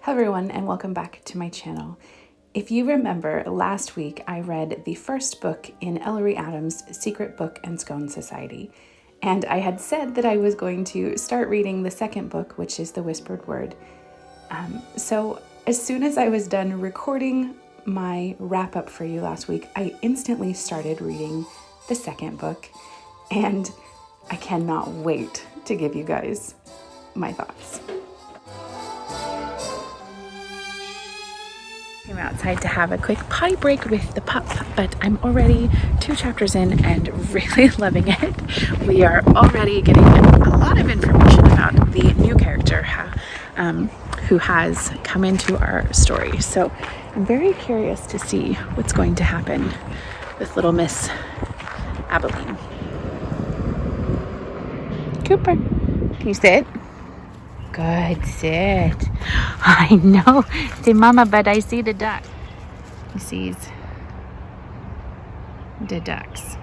Hello everyone and welcome back to my channel. If you remember, last week I read the first book in Ellery Adams' Secret Book Scone Society, and I had said that I was going to start reading the second book, which is The Whispered Word. So as soon as I was done recording my wrap-up for you last week, I instantly started reading the second book, and I cannot wait to give you guys my thoughts. Came outside to have a quick potty break with the pup, but I'm already 2 chapters in and really loving it. We are already getting a lot of information about the new character who has come into our story. So I'm very curious to see what's going to happen with little Miss Abilene. Cooper, can you sit? Good, sit. I know. Say, Mama, but I see the duck. He sees the ducks.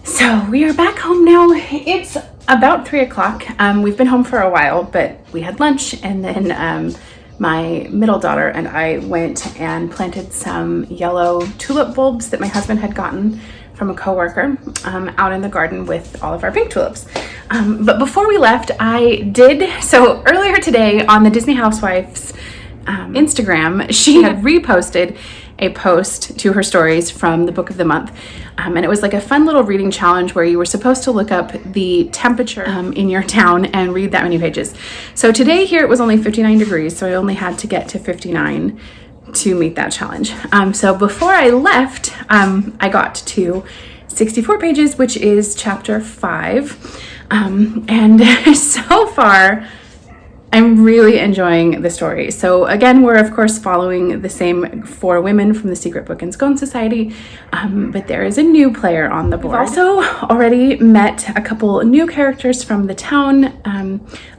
So we are back home now. It's about 3 o'clock. We've been home for a while, but we had lunch, and then my middle daughter and I went and planted some yellow tulip bulbs that my husband had gotten from a coworker out in the garden with all of our pink tulips. But before we left, so earlier today on the Disney Housewives Instagram, she had reposted a post to her stories from the book of the month. And it was like a fun little reading challenge where you were supposed to look up the temperature in your town and read that many pages. So today here it was only 59 degrees, so I only had to get to 59 to meet that challenge. So before I left, I got to 64 pages, which is chapter 5. And so far, I'm really enjoying the story. So again, we're of course following the same 4 women from the Secret Book Scone Society, but there is a new player on the board. We've also already met a couple new characters from the town,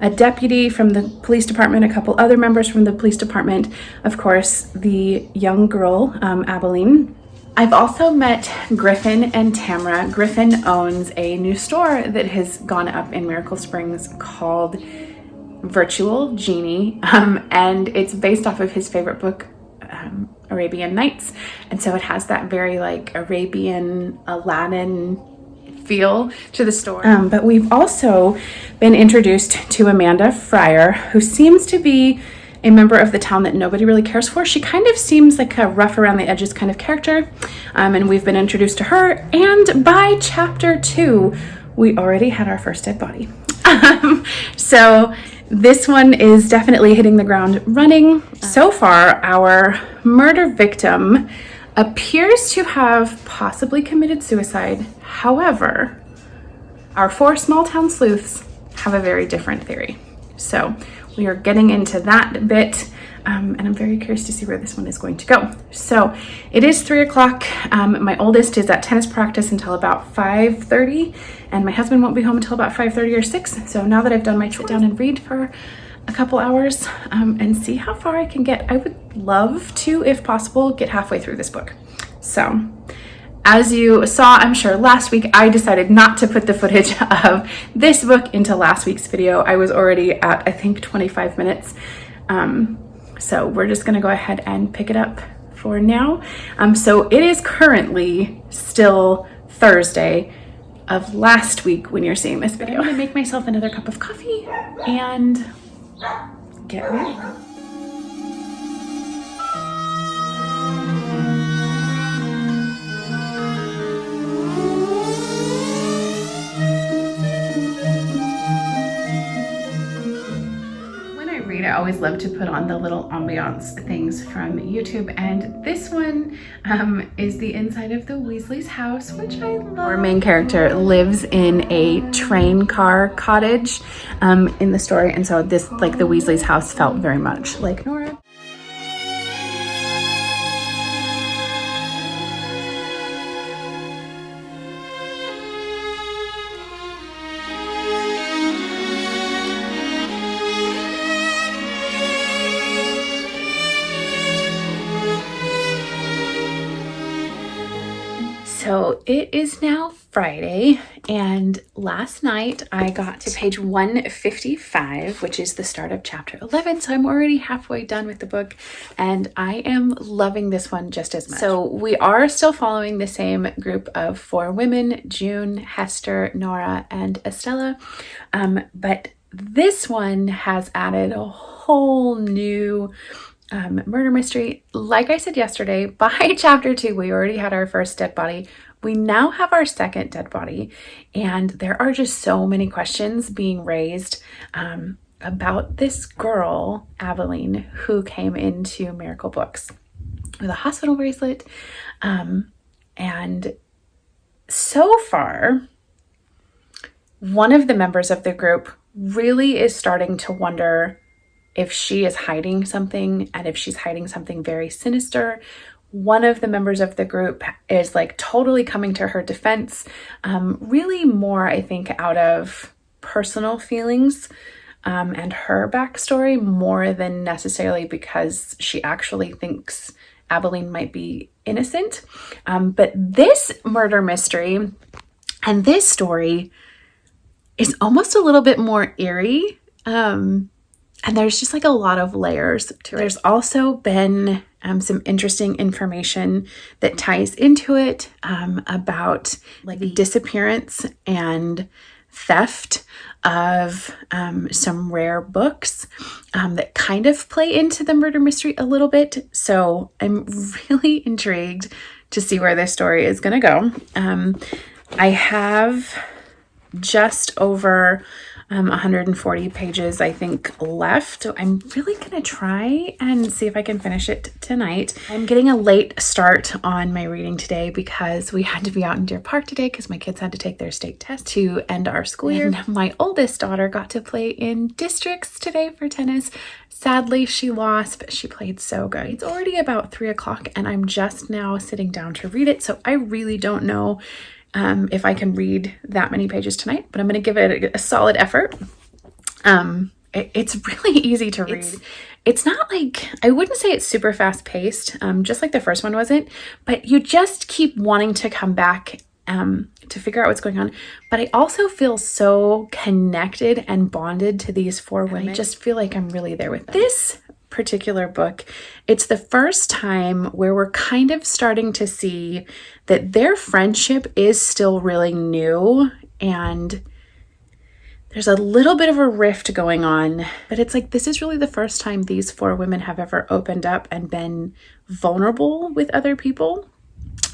a deputy from the police department, a couple other members from the police department, of course, the young girl, Abilene. I've also met Griffin and Tamara. Griffin owns a new store that has gone up in Miracle Springs called Virtual Genie, and it's based off of his favorite book, Arabian Nights, and so it has that very like Arabian Aladdin feel to the store. But we've also been introduced to Amanda Fryer, who seems to be a member of the town that nobody really cares for. She kind of seems like a rough around the edges kind of character, and we've been introduced to her, and by chapter 2 we already had our first dead body. So this one is definitely hitting the ground running. So far, our murder victim appears to have possibly committed suicide. However, our 4 small town sleuths have a very different theory. So we are getting into that bit, and I'm very curious to see where this one is going to go. So it is 3 o'clock. My oldest is at tennis practice until about 5:30, and my husband won't be home until about 5:30 or 6. So now that I've done my sit down and read for a couple hours and see how far I can get. I would love to, if possible, get halfway through this book. So as you saw, I'm sure last week, I decided not to put the footage of this book into last week's video. I was already at, I think, 25 minutes. So we're just gonna go ahead and pick it up for now. So it is currently still Thursday of last week when you're seeing this video. I'm gonna make myself another cup of coffee and get ready. I always love to put on the little ambiance things from YouTube, and this one is the inside of the Weasley's house, which I love. Our main character lives in a train car cottage in the story, and so this, like the Weasley's house, felt very much like Nora. So it is now Friday, and last night I got to page 155, which is the start of chapter 11. So I'm already halfway done with the book, and I am loving this one just as much. So we are still following the same group of 4 women: June, Hester, Nora, and Estella. But this one has added a whole new murder mystery. Like I said yesterday, by chapter 2, we already had our first dead body. We now have our second dead body, and there are just so many questions being raised about this girl, Aveline, who came into Miracle Books with a hospital bracelet. And so far, one of the members of the group really is starting to wonder if she is hiding something, and if she's hiding something very sinister. One of the members of the group is like totally coming to her defense, really more, I think, out of personal feelings and her backstory, more than necessarily because she actually thinks Aveline might be innocent. But this murder mystery and this story is almost a little bit more eerie. And there's just like a lot of layers to it. There's also been some interesting information that ties into it about like the disappearance and theft of some rare books that kind of play into the murder mystery a little bit. So I'm really intrigued to see where this story is going to go. I have just over 140 pages, I think, left. So I'm really going to try and see if I can finish it tonight. I'm getting a late start on my reading today because we had to be out in Deer Park today because my kids had to take their state test to end our school year. And my oldest daughter got to play in districts today for tennis. Sadly, she lost, but she played so good. It's already about 3 o'clock and I'm just now sitting down to read it. So I really don't know if I can read that many pages tonight, but I'm going to give it a solid effort. It's really easy to read. It's not like, I wouldn't say it's super fast paced, just like the first one wasn't, but you just keep wanting to come back to figure out what's going on. But I also feel so connected and bonded to these 4 women. I just feel like I'm really there with them. This particular book, it's the first time where we're kind of starting to see that their friendship is still really new, and there's a little bit of a rift going on, but it's like this is really the first time these 4 women have ever opened up and been vulnerable with other people.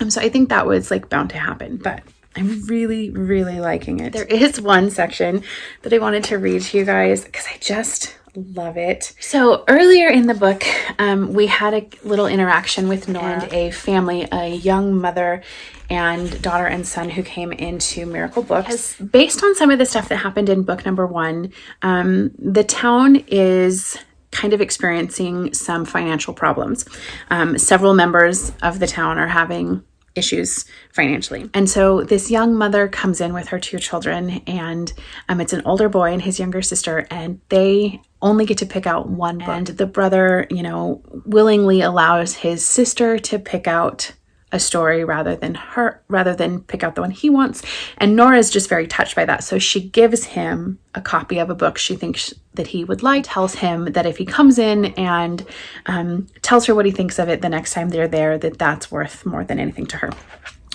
So I think that was like bound to happen, but I'm really, really liking it. There is one section that I wanted to read to you guys because I just love it. So earlier in the book, we had a little interaction with Nora and a family, a young mother and daughter and son who came into Miracle Books. Based on some of the stuff that happened in book number 1, the town is kind of experiencing some financial problems. Several members of the town are having issues financially. And so this young mother comes in with her 2 children, and it's an older boy and his younger sister, and they only get to pick out one book. And the brother, willingly allows his sister to pick out a story rather than pick out the one he wants. And Nora's just very touched by that. So she gives him a copy of a book she thinks that he would like, tells him that if he comes in and tells her what he thinks of it the next time they're there, that's worth more than anything to her.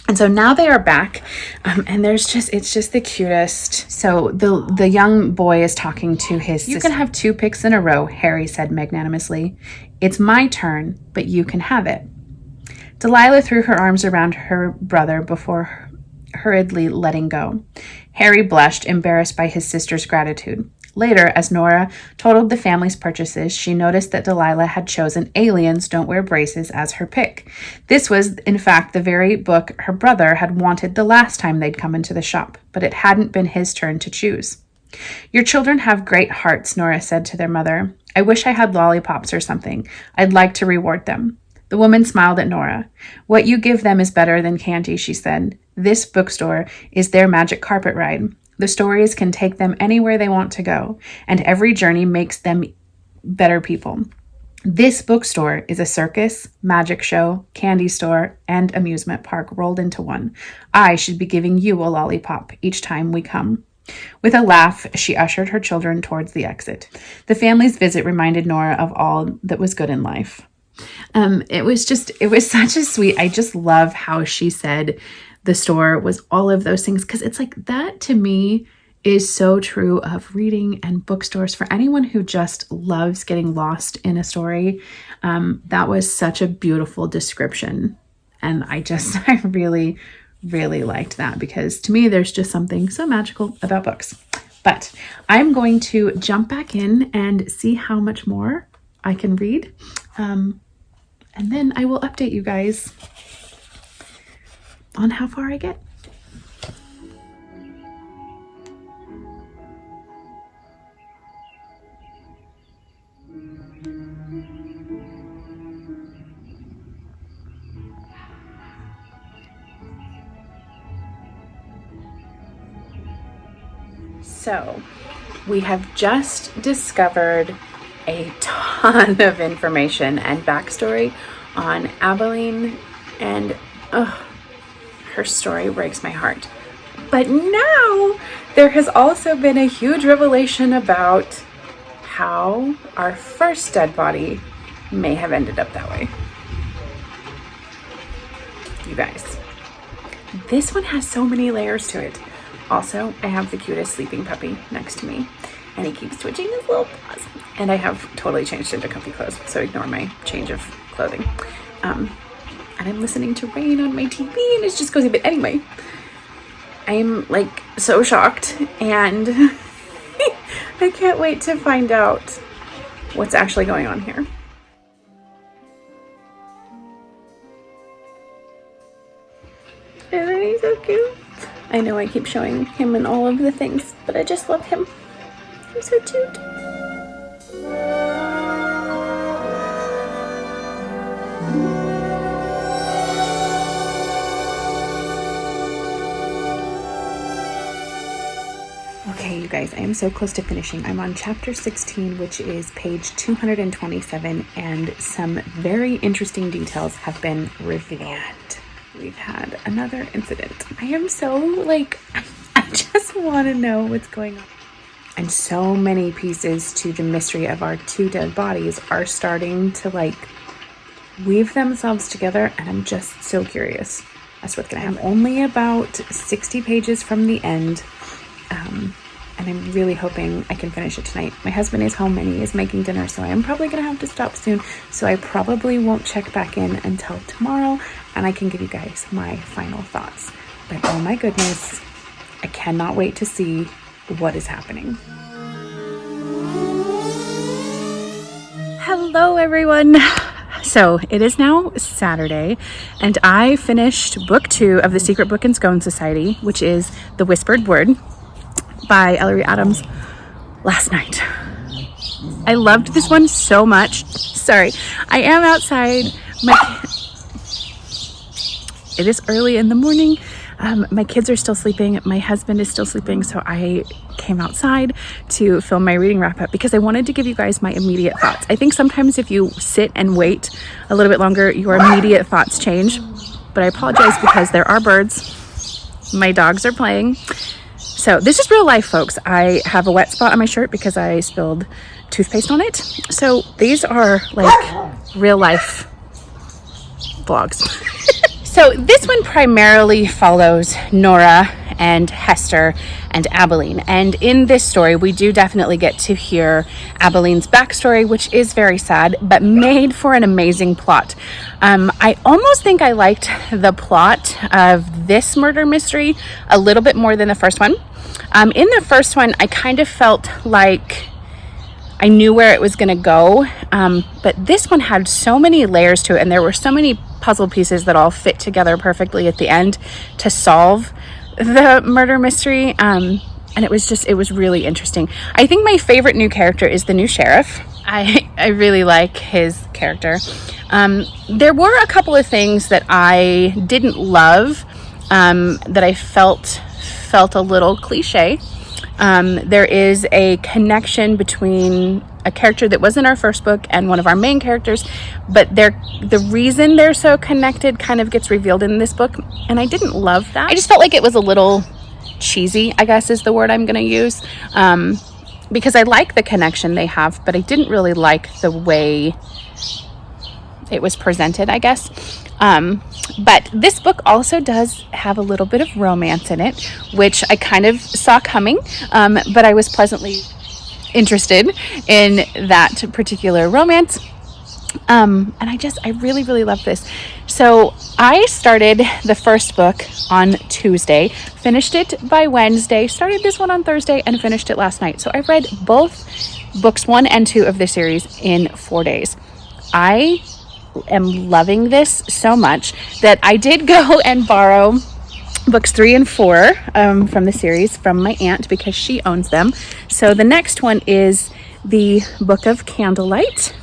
And so now they are back, and it's just the cutest. So the young boy is talking to his sister. "You can have 2 picks in a row," Harry said magnanimously. "It's my turn, but you can have it." Delilah threw her arms around her brother before hurriedly letting go. Harry blushed, embarrassed by his sister's gratitude. Later, as Nora totaled the family's purchases, she noticed that Delilah had chosen Aliens Don't Wear Braces as her pick. This was, in fact, the very book her brother had wanted the last time they'd come into the shop, but it hadn't been his turn to choose. "Your children have great hearts," Nora said to their mother. "I wish I had lollipops or something. I'd like to reward them." The woman smiled at Nora. "What you give them is better than candy," she said. "This bookstore is their magic carpet ride. The stories can take them anywhere they want to go, and every journey makes them better people. This bookstore is a circus, magic show, candy store, and amusement park rolled into one. I should be giving you a lollipop each time we come." With a laugh, she ushered her children towards the exit. The family's visit reminded Nora of all that was good in life. It was such a sweet, I just love how she said the store was all of those things, because it's like that to me is so true of reading and bookstores. For anyone who just loves getting lost in a story, that was such a beautiful description. And I really, really liked that, because to me, there's just something so magical about books. But I'm going to jump back in and see how much more I can read. And then I will update you guys on how far I get. So, we have just discovered a ton of information and backstory on Abilene, and her story breaks my heart. But now there has also been a huge revelation about how our first dead body may have ended up that way. You guys, this one has so many layers to it. Also, I have the cutest sleeping puppy next to me, and he keeps twitching his little paws. And I have totally changed into comfy clothes, so ignore my change of clothing. And I'm listening to rain on my TV, and it's just cozy. But anyway, I'm like so shocked, and I can't wait to find out what's actually going on here. Isn't he so cute? I know I keep showing him in all of the things, but I just love him. He's so cute. Okay, you guys, I am so close to finishing. I'm on chapter 16, which is page 227, and some very interesting details have been revealed. We've had another incident. I am so I just want to know what's going on. And so many pieces to the mystery of our two dead bodies are starting to weave themselves together, and I'm just so curious as to what's going to happen. I'm only about 60 pages from the end, and I'm really hoping I can finish it tonight. My husband is home and he is making dinner, so I am probably going to have to stop soon, so I probably won't check back in until tomorrow, and I can give you guys my final thoughts. But oh my goodness, I cannot wait to see what is happening. Hello everyone. So it is now Saturday, and I finished book 2 of the Secret Book Scone Society, which is The Whispered Word by Ellery Adams, last night. I loved this one so much. Sorry, I am outside. It is early in the morning. My kids are still sleeping. My husband is still sleeping. So I came outside to film my reading wrap up because I wanted to give you guys my immediate thoughts. I think sometimes if you sit and wait a little bit longer, your immediate thoughts change. But I apologize because there are birds. My dogs are playing. So this is real life, folks. I have a wet spot on my shirt because I spilled toothpaste on it. So these are real life vlogs. So this one primarily follows Nora and Hester and Abilene. And in this story, we do definitely get to hear Abilene's backstory, which is very sad, but made for an amazing plot. I almost think I liked the plot of this murder mystery a little bit more than the first one. In the first one, I kind of felt like I knew where it was going to go, but this one had so many layers to it, and there were so many puzzle pieces that all fit together perfectly at the end to solve the murder mystery, and it was really interesting. I think my favorite new character is the new sheriff. I really like his character. There were a couple of things that I didn't love, that I felt a little cliche. There is a connection between a character that was in our first book and one of our main characters, but the reason they're so connected kind of gets revealed in this book, and I didn't love that. I just felt like it was a little cheesy, I guess is the word I'm going to use, because I like the connection they have, but I didn't really like the way it was presented, I guess. But this book also does have a little bit of romance in it, which I kind of saw coming, but I was pleasantly interested in that particular romance. And I really, really love this. So I started the first book on Tuesday, finished it by Wednesday, started this one on Thursday, and finished it last night. So I read both books 1 and 2 of the series in 4 days. I am loving this so much that I did go and borrow books 3 and 4 from the series from my aunt because she owns them. So the next one is the Book of Candlelight,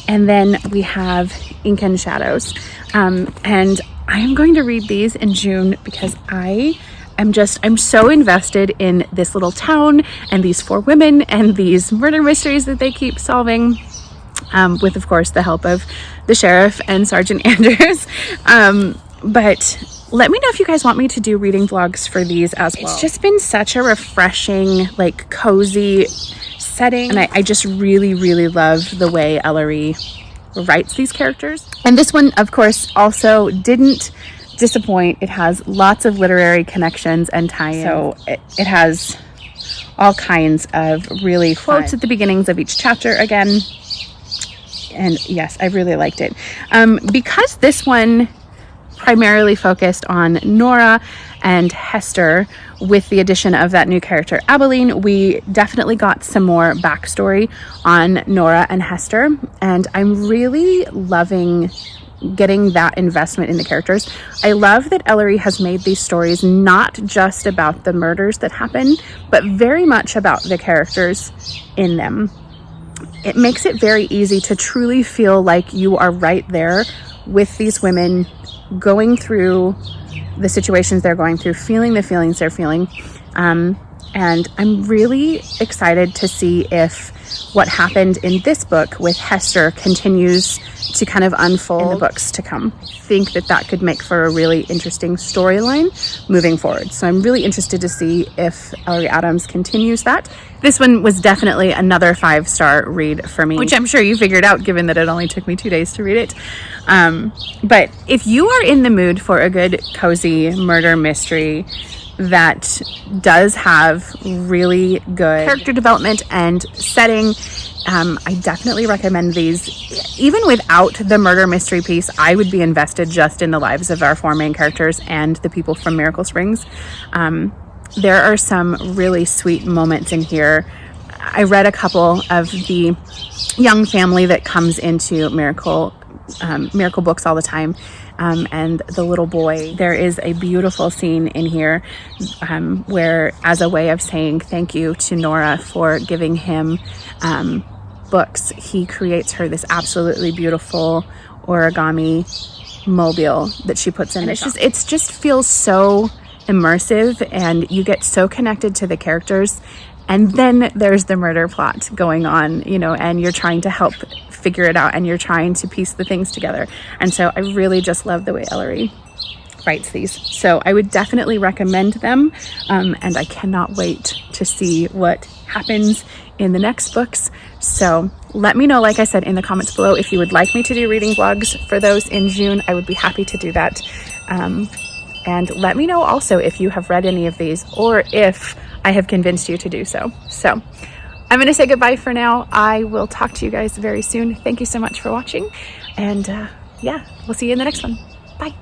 and then we have Ink and Shadows, and I am going to read these in June because I'm so invested in this little town and these 4 women and these murder mysteries that they keep solving, with of course the help of the sheriff and Sergeant Andrews. But let me know if you guys want me to do reading vlogs for these as well. It's just been such a refreshing, like, cozy setting, and I just really, really love the way Ellery writes these characters. And this one, of course, also didn't disappoint. It has lots of literary connections and tie-ins. So it has all kinds of really fun quotes at the beginnings of each chapter again. And yes, I really liked it. Because this one primarily focused on Nora and Hester, with the addition of that new character Abilene, we definitely got some more backstory on Nora and Hester, and I'm really loving getting that investment in the characters. I love that Ellery has made these stories not just about the murders that happen, but very much about the characters in them. It makes it very easy to truly feel like you are right there with these women, going through the situations they're going through, feeling the feelings they're feeling. And I'm really excited to see if what happened in this book with Hester continues to kind of unfold in the books to come. I think that could make for a really interesting storyline moving forward. So I'm really interested to see if Ellery Adams continues that. This one was definitely another 5-star read for me, which I'm sure you figured out given that it only took me 2 days to read it. But if you are in the mood for a good cozy murder mystery that does have really good character development and setting, I definitely recommend these. Even without the murder mystery piece, I would be invested just in the lives of our 4 main characters and the people from Miracle Springs. There are some really sweet moments in here. I read a couple of the young family that comes into Miracle Books all the time, and the little boy. There is a beautiful scene in here where, as a way of saying thank you to Nora for giving him books, he creates her this absolutely beautiful origami mobile that she puts in. And it just feels so immersive, and you get so connected to the characters. And then there's the murder plot going on, and you're trying to help figure it out, and you're trying to piece the things together. And so I really just love the way Ellery writes these. So I would definitely recommend them. And I cannot wait to see what happens in the next books. So let me know, like I said, in the comments below, if you would like me to do reading vlogs for those in June. I would be happy to do that. And let me know also if you have read any of these, or if I have convinced you to do so. So I'm going to say goodbye for now. I will talk to you guys very soon. Thank you so much for watching. And yeah, we'll see you in the next one. Bye.